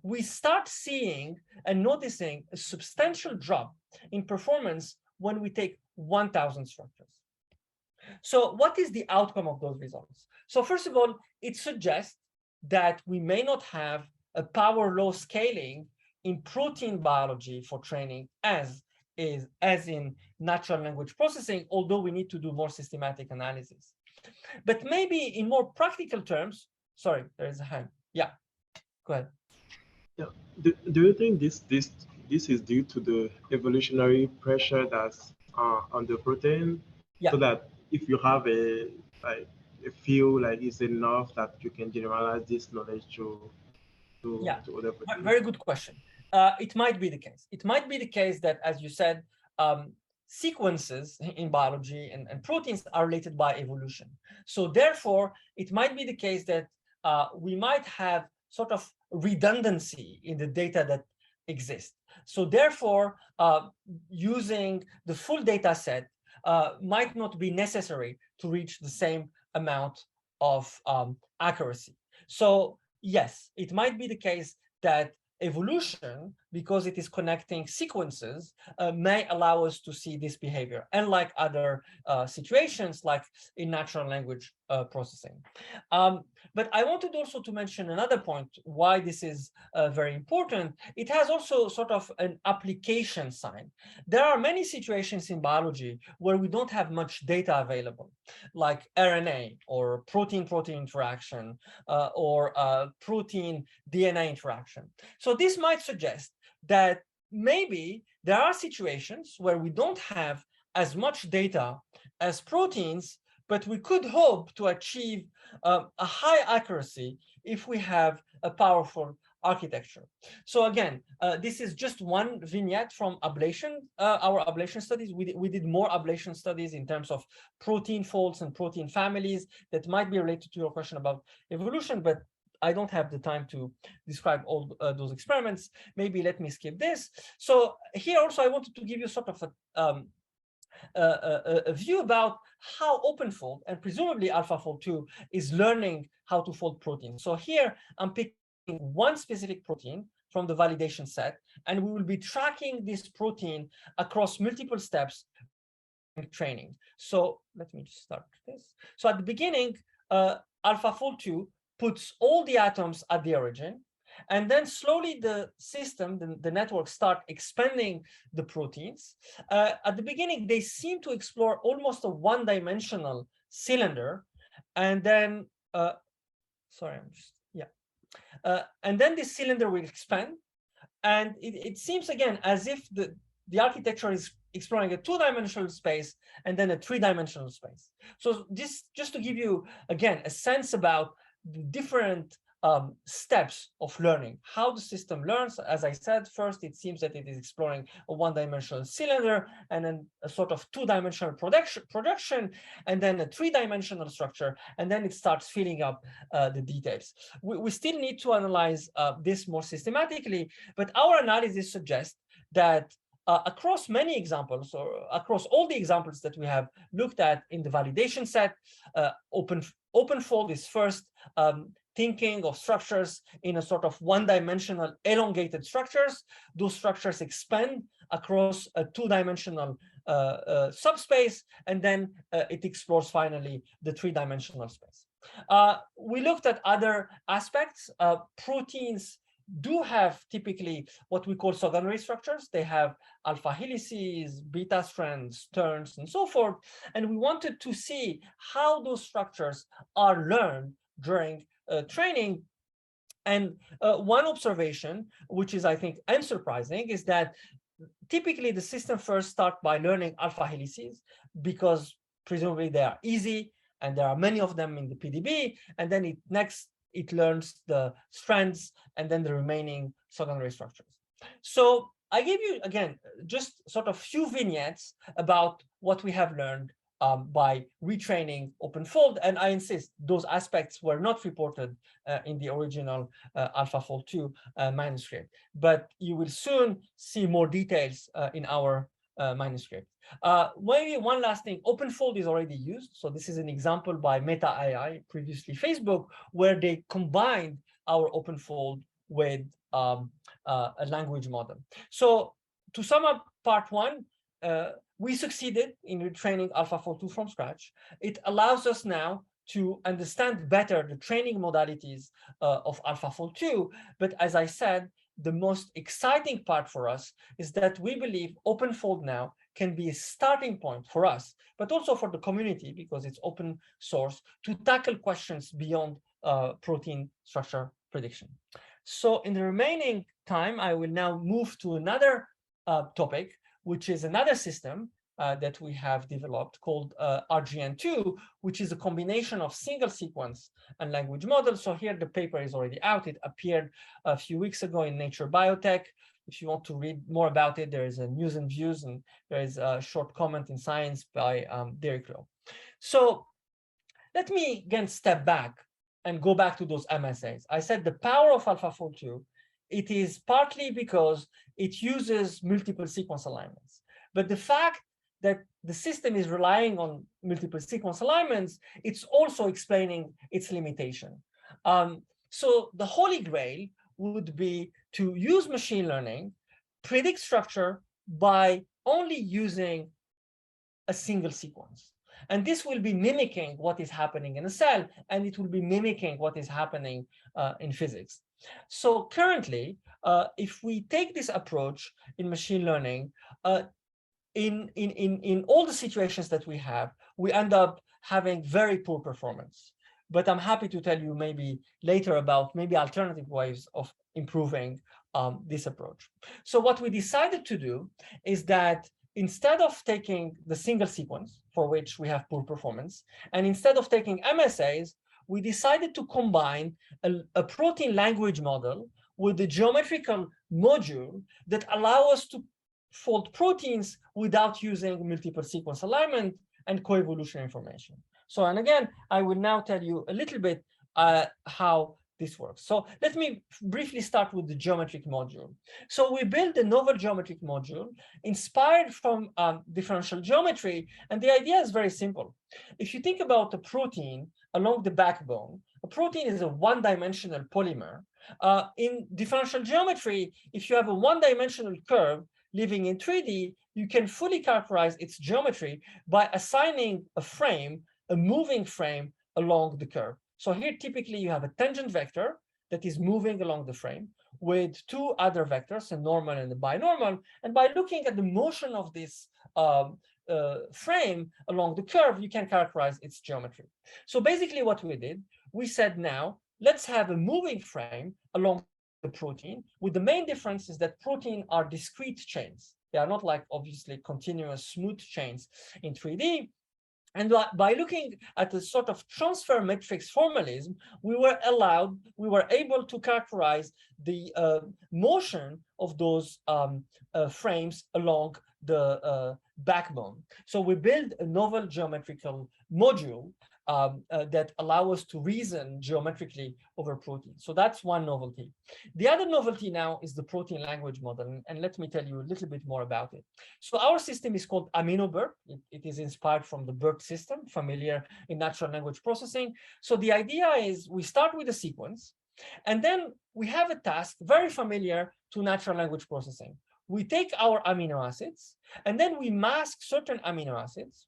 Speaker 2: We start seeing and noticing a substantial drop in performance when we take 1,000 structures. So what is the outcome of those results? So first of all, it suggests that we may not have a power law scaling in protein biology for training as in natural language processing, although we need to do more systematic analysis. But maybe in more practical terms, sorry, there is a hand. Yeah, go ahead.
Speaker 1: Yeah. Do you think this is due to the evolutionary pressure that's on the protein?
Speaker 2: Yeah.
Speaker 1: So that if you have a feel like it's enough that you can generalize this knowledge to other proteins?
Speaker 2: Very good question. It might be the case. It might be the case that, as you said, sequences in biology and proteins are related by evolution. So therefore, it might be the case that we might have sort of redundancy in the data that exists. So therefore, using the full data set might not be necessary to reach the same amount of accuracy. So yes, it might be the case that evolution, because it is connecting sequences, may allow us to see this behavior, unlike other situations like in natural language processing. But I wanted also to mention another point why this is very important. It has also sort of an application sign. There are many situations in biology where we don't have much data available, like RNA or protein-protein interaction or protein-DNA interaction. So this might suggest that maybe there are situations where we don't have as much data as proteins, but we could hope to achieve a high accuracy if we have a powerful architecture. So again, this is just one vignette from ablation, our ablation studies. We did more ablation studies in terms of protein folds and protein families that might be related to your question about evolution, but I don't have the time to describe all those experiments. Maybe let me skip this. So here also I wanted to give you sort of a view about how OpenFold and presumably AlphaFold2 is learning how to fold proteins. So here I'm picking one specific protein from the validation set, and we will be tracking this protein across multiple steps in training. So let me just start this. So at the beginning, AlphaFold2 puts all the atoms at the origin, and then slowly the system, the network, start expanding the proteins. At the beginning, they seem to explore almost a one-dimensional cylinder, and then, and then this cylinder will expand, and it seems again as if the architecture is exploring a two-dimensional space and then a three-dimensional space. So this, just to give you again a sense about the different steps of learning, how the system learns. As I said, first it seems that it is exploring a one-dimensional cylinder, and then a sort of two-dimensional projection, and then a three-dimensional structure, and then it starts filling up the details. We still need to analyze this more systematically, but our analysis suggests that across many examples, or across all the examples that we have looked at in the validation set, OpenFold is first thinking of structures in a sort of one-dimensional elongated structures. Those structures expand across a two-dimensional subspace, and then it explores finally the three-dimensional space. We looked at other aspects. Proteins do have typically what we call secondary structures. They have alpha helices, beta strands, turns, and so forth. And we wanted to see how those structures are learned during training. And one observation, which is, I think, unsurprising, is that typically the system first starts by learning alpha helices because presumably they are easy and there are many of them in the PDB, and then it learns the strands and then the remaining secondary structures. So I gave you, again, just sort of few vignettes about what we have learned by retraining OpenFold. And I insist, those aspects were not reported in the original AlphaFold2 manuscript. But you will soon see more details in our manuscript. Maybe one last thing, OpenFold is already used. So this is an example by Meta AI, previously Facebook, where they combined our OpenFold with a language model. So to sum up part one, we succeeded in retraining AlphaFold2 from scratch. It allows us now to understand better the training modalities of AlphaFold2. But as I said, the most exciting part for us is that we believe OpenFold now can be a starting point for us, but also for the community, because it's open source, to tackle questions beyond protein structure prediction. So in the remaining time, I will now move to another topic, which is another system that we have developed called RGN2, which is a combination of single sequence and language models. So here the paper is already out. It appeared a few weeks ago in Nature Biotech. If you want to read more about it, there is a news and views, and there is a short comment in Science by Derek Lowe. So let me again step back and go back to those MSAs. I said the power of AlphaFold2, it is partly because it uses multiple sequence alignments. But the fact that the system is relying on multiple sequence alignments, it's also explaining its limitation. So the holy grail would be to use machine learning, predict structure by only using a single sequence. And this will be mimicking what is happening in a cell, and it will be mimicking what is happening in physics. So currently, if we take this approach in machine learning, in all the situations that we have, we end up having very poor performance. But I'm happy to tell you maybe later about maybe alternative ways of improving this approach. So what we decided to do is that instead of taking the single sequence, for which we have poor performance, and instead of taking MSAs, we decided to combine a protein language model with a geometrical module that allow us to fold proteins without using multiple sequence alignment and co-evolutionary information. So, and again, I will now tell you a little bit how this works. So let me briefly start with the geometric module. So we built a novel geometric module inspired from differential geometry. And the idea is very simple. If you think about a protein along the backbone, a protein is a one-dimensional polymer. In differential geometry, if you have a one-dimensional curve living in 3D, you can fully characterize its geometry by assigning a frame, a moving frame along the curve. So here, typically, you have a tangent vector that is moving along the frame with two other vectors, a normal and a binormal. And by looking at the motion of this frame along the curve, you can characterize its geometry. So basically what we did, we said now, let's have a moving frame along the protein, with the main difference is that protein are discrete chains. They are not like, obviously, continuous smooth chains in 3D. And by looking at a sort of transfer matrix formalism, we were able to characterize the motion of those frames along the backbone. So we built a novel geometrical module that allow us to reason geometrically over proteins. So that's one novelty. The other novelty now is the protein language model, and let me tell you a little bit more about it. So our system is called AminoBERT. It is inspired from the BERT system, familiar in natural language processing. So the idea is we start with a sequence, and then we have a task very familiar to natural language processing. We take our amino acids, and then we mask certain amino acids,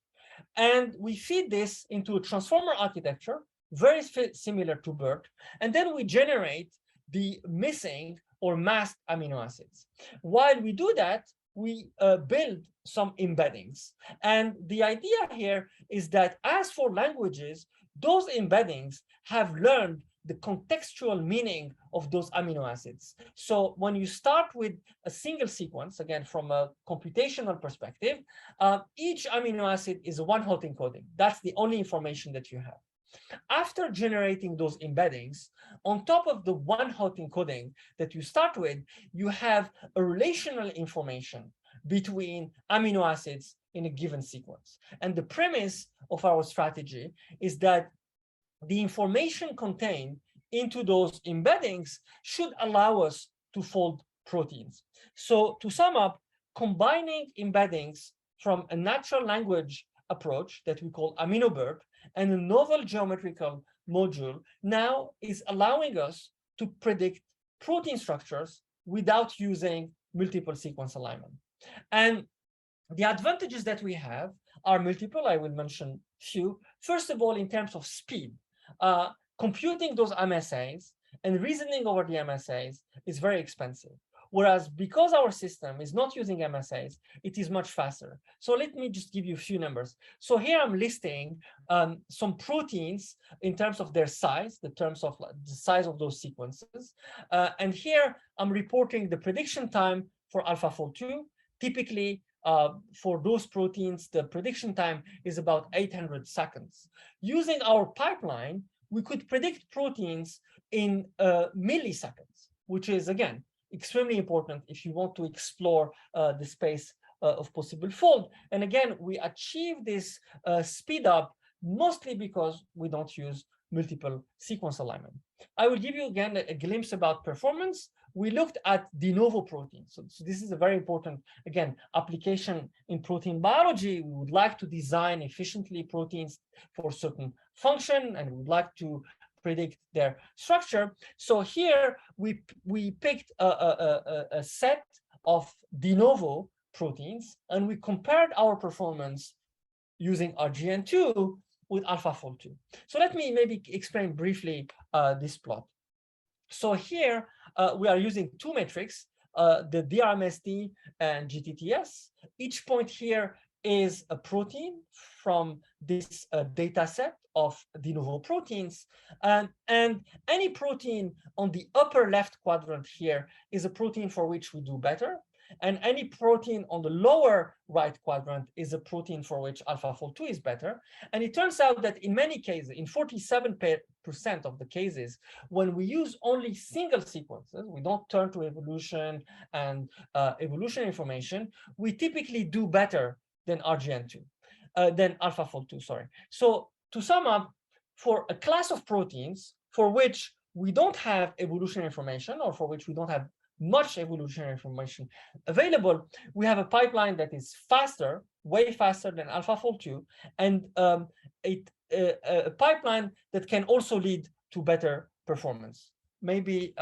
Speaker 2: and we feed this into a transformer architecture, very similar to BERT, and then we generate the missing or masked amino acids. While we do that, we build some embeddings. And the idea here is that as for languages, those embeddings have learned the contextual meaning of those amino acids. So when you start with a single sequence, again, from a computational perspective, each amino acid is a one-hot encoding. That's the only information that you have. After generating those embeddings, on top of the one-hot encoding that you start with, you have a relational information between amino acids in a given sequence. And the premise of our strategy is that the information contained into those embeddings should allow us to fold proteins. So to sum up, combining embeddings from a natural language approach that we call AminoBERT and a novel geometrical module now is allowing us to predict protein structures without using multiple sequence alignment. And the advantages that we have are multiple. I will mention few. First of all, in terms of speed, computing those MSAs and reasoning over the MSAs is very expensive. Whereas because our system is not using MSAs, it is much faster. So let me just give you a few numbers. So here I'm listing some proteins in terms of their size, the terms of the size of those sequences. And here I'm reporting the prediction time for AlphaFold2. Typically, for those proteins, the prediction time is about 800 seconds. Using our pipeline, we could predict proteins in milliseconds, which is, again, extremely important if you want to explore the space of possible fold. And again, we achieve this speed up mostly because we don't use multiple sequence alignment. I will give you again a glimpse about performance. We looked at de novo proteins. So this is a very important, again, application in protein biology. We would like to design efficiently proteins for certain function, and we would like to predict their structure. So here we picked a set of de novo proteins, and we compared our performance using RGN2 with AlphaFold2. So let me maybe explain briefly this plot. So here we are using two metrics, the DRMSD and GTTS. Each point here is a protein from this data set of de novo proteins. And any protein on the upper left quadrant here is a protein for which we do better. And any protein on the lower right quadrant is a protein for which AlphaFold2 is better. And it turns out that in many cases, in 47% of the cases, when we use only single sequences, we don't turn to evolution and evolution information, we typically do better than RGN2, than AlphaFold2, sorry. So to sum up, for a class of proteins for which we don't have evolution information, or for which we don't have much evolutionary information available, we have a pipeline that is faster, way faster than AlphaFold2, and a pipeline that can also lead to better performance. Maybe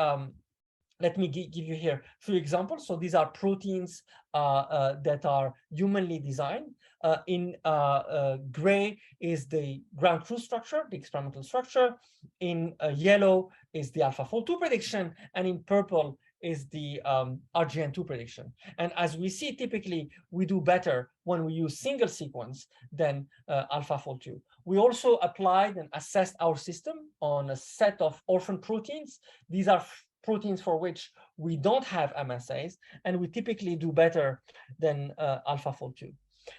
Speaker 2: let me give you here a few examples. So these are proteins that are humanly designed. In gray is the ground truth structure, the experimental structure. In yellow is the AlphaFold2 prediction, and in purple is the RGN2 prediction. And as we see, typically, we do better when we use single sequence than AlphaFold2. We also applied and assessed our system on a set of orphan proteins. These are proteins for which we don't have MSAs, and we typically do better than AlphaFold2.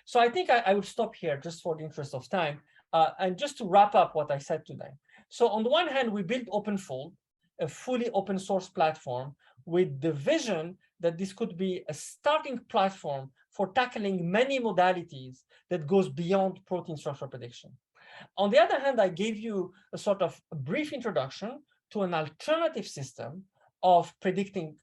Speaker 2: So I think I would stop here just for the interest of time, and just to wrap up what I said today. So on the one hand, we built OpenFold, a fully open source platform with the vision that this could be a starting platform for tackling many modalities that goes beyond protein structure prediction. On the other hand, I gave you a sort of a brief introduction to an alternative system of predicting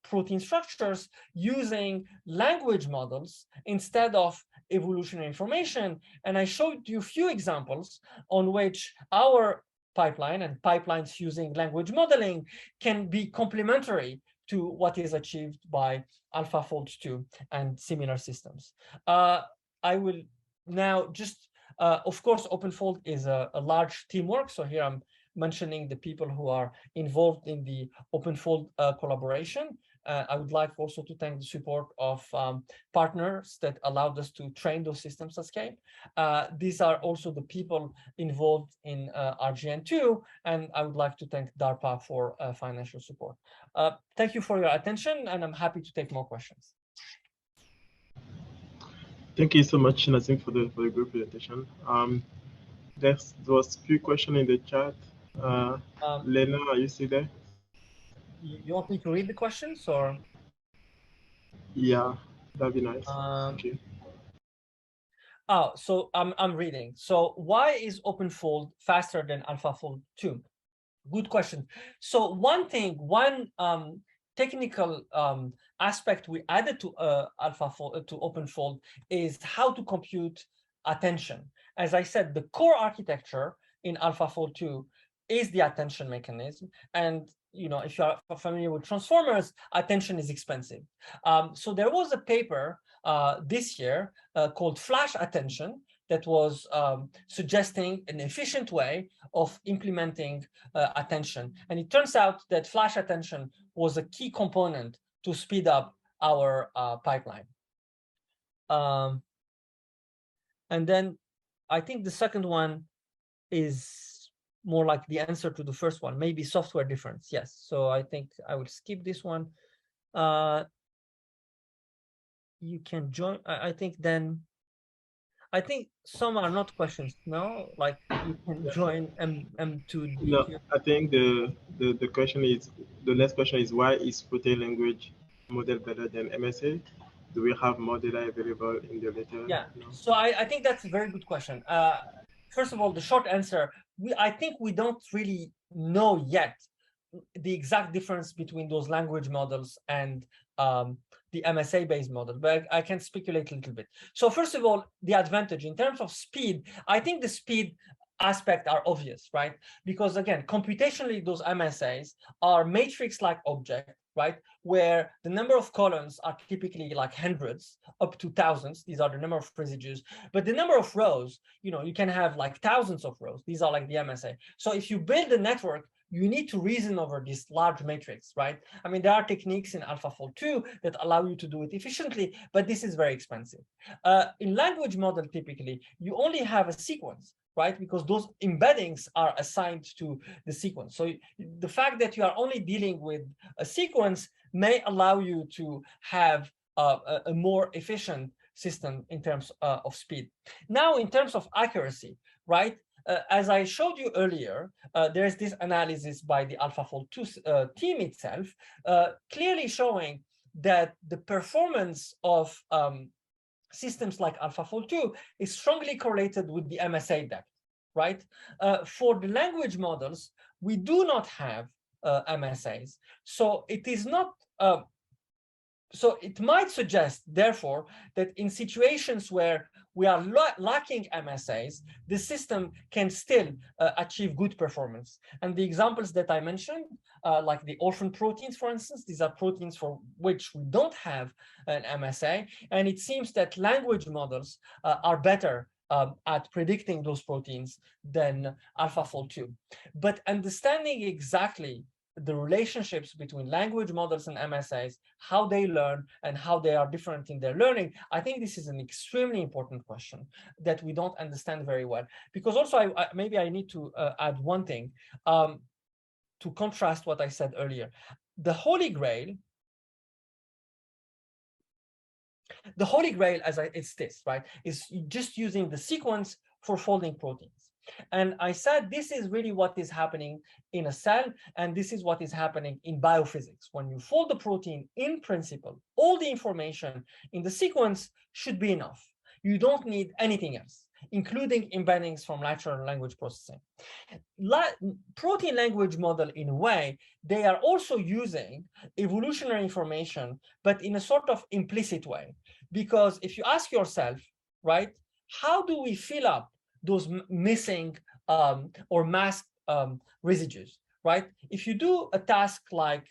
Speaker 2: protein structures using language models instead of evolutionary information. And I showed you a few examples on which our pipeline and pipelines using language modeling can be complementary to what is achieved by AlphaFold2 and similar systems. I will now just, of course, OpenFold is a large teamwork. So here I'm mentioning the people who are involved in the OpenFold collaboration. I would like also to thank the support of partners that allowed us to train those systems at scale. These are also the people involved in RGN2, and I would like to thank DARPA for financial support. Thank you for your attention, and I'm happy to take more questions.
Speaker 1: Thank you so much, Nazim, for the group presentation. There was a few questions in the chat. Lena, are you still there?
Speaker 2: You want me to read the questions, or?
Speaker 1: Yeah, that'd be nice.
Speaker 2: Thank
Speaker 1: you.
Speaker 2: Oh, so I'm reading. So why is OpenFold faster than AlphaFold2? Good question. So one technical aspect we added to OpenFold is how to compute attention. As I said, the core architecture in AlphaFold2 is the attention mechanism, and if you are familiar with transformers, attention is expensive. So there was a paper this year called Flash Attention that was suggesting an efficient way of implementing attention. And it turns out that Flash Attention was a key component to speed up our pipeline. And then I think the second one is more like the answer to the first one, maybe software difference. Yes, so I think I will skip this one. You can join, I think some are not questions, no? Like you can join M2.
Speaker 1: No, I think the question is, the next question is, why is protein language model better than MSA? Do we have more data available in the data?
Speaker 2: Yeah, so I think that's a very good question. First of all, the short answer, I think we don't really know yet the exact difference between those language models and the MSA-based model, but I can speculate a little bit. So first of all, the advantage in terms of speed, I think the speed aspect are obvious, right? Because again, computationally, those MSAs are matrix-like objects, right? Where the number of columns are typically like hundreds up to thousands. These are the number of residues, but the number of rows, you can have like thousands of rows. These are like the MSA. So if you build a network, you need to reason over this large matrix, right? I mean, there are techniques in AlphaFold2 that allow you to do it efficiently, but this is very expensive. In language model, typically, you only have a sequence, right? Because those embeddings are assigned to the sequence. So the fact that you are only dealing with a sequence may allow you to have a more efficient system in terms of speed. Now, in terms of accuracy, right? As I showed you earlier, there's this analysis by the AlphaFold2 team itself, clearly showing that the performance of systems like AlphaFold2 is strongly correlated with the MSA depth, right? For the language models, we do not have MSAs. So it is not, so it might suggest, therefore, that in situations where we are lacking MSAs, the system can still achieve good performance. And the examples that I mentioned, like the orphan proteins, for instance, these are proteins for which we don't have an MSA. And it seems that language models are better at predicting those proteins than AlphaFold2. But understanding exactly the relationships between language models and MSAs, how they learn and how they are different in their learning, I think this is an extremely important question that we don't understand very well. Because also, maybe I need to add one thing to contrast what I said earlier. The Holy Grail, as it's this, right, is just using the sequence for folding proteins. And I said this is really what is happening in a cell, and this is what is happening in biophysics. When you fold the protein, in principle, all the information in the sequence should be enough. You don't need anything else. including embeddings from natural language processing. Protein language model, in a way, they are also using evolutionary information, but in a sort of implicit way. Because if you ask yourself, right, how do we fill up those missing or masked residues, right? If you do a task like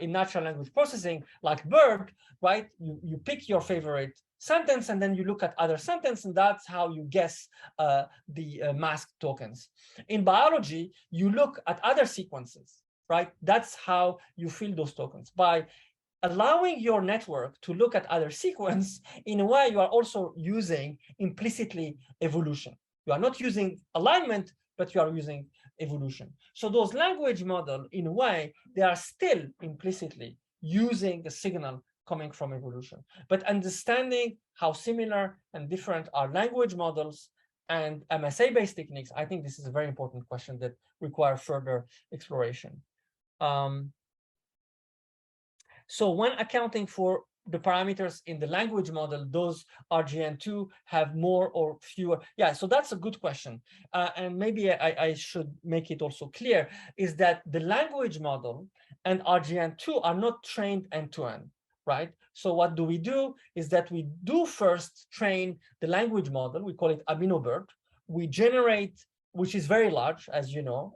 Speaker 2: in natural language processing, like BERT, right, you pick your favorite sentence and then you look at other sentence, and that's how you guess the masked tokens. In biology, you look at other sequences, right? That's how you fill those tokens. By allowing your network to look at other sequence, in a way, you are also using implicitly evolution. You are not using alignment, but you are using evolution. So those language model, in a way, they are still implicitly using the signal coming from evolution. But understanding how similar and different are language models and MSA-based techniques, I think this is a very important question that requires further exploration. So when accounting for the parameters in the language model, those RGN2 have more or fewer? Yeah, so that's a good question. And maybe I should make it also clear, is that the language model and RGN2 are not trained end-to-end, right? So what do? Is that we do first train the language model, we call it AminoBERT. We generate, which is very large, as you know,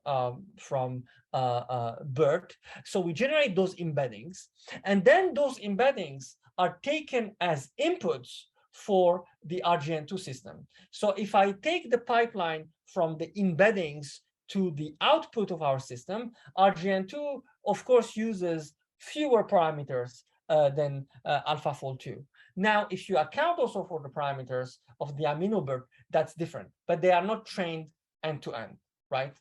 Speaker 2: from BERT. So we generate those embeddings, and then those embeddings are taken as inputs for the RGN2 system. So if I take the pipeline from the embeddings to the output of our system, RGN2, of course, uses fewer parameters than AlphaFold2. Now, if you account also for the parameters of the AminoBERT, that's different, but they are not trained end-to-end, right?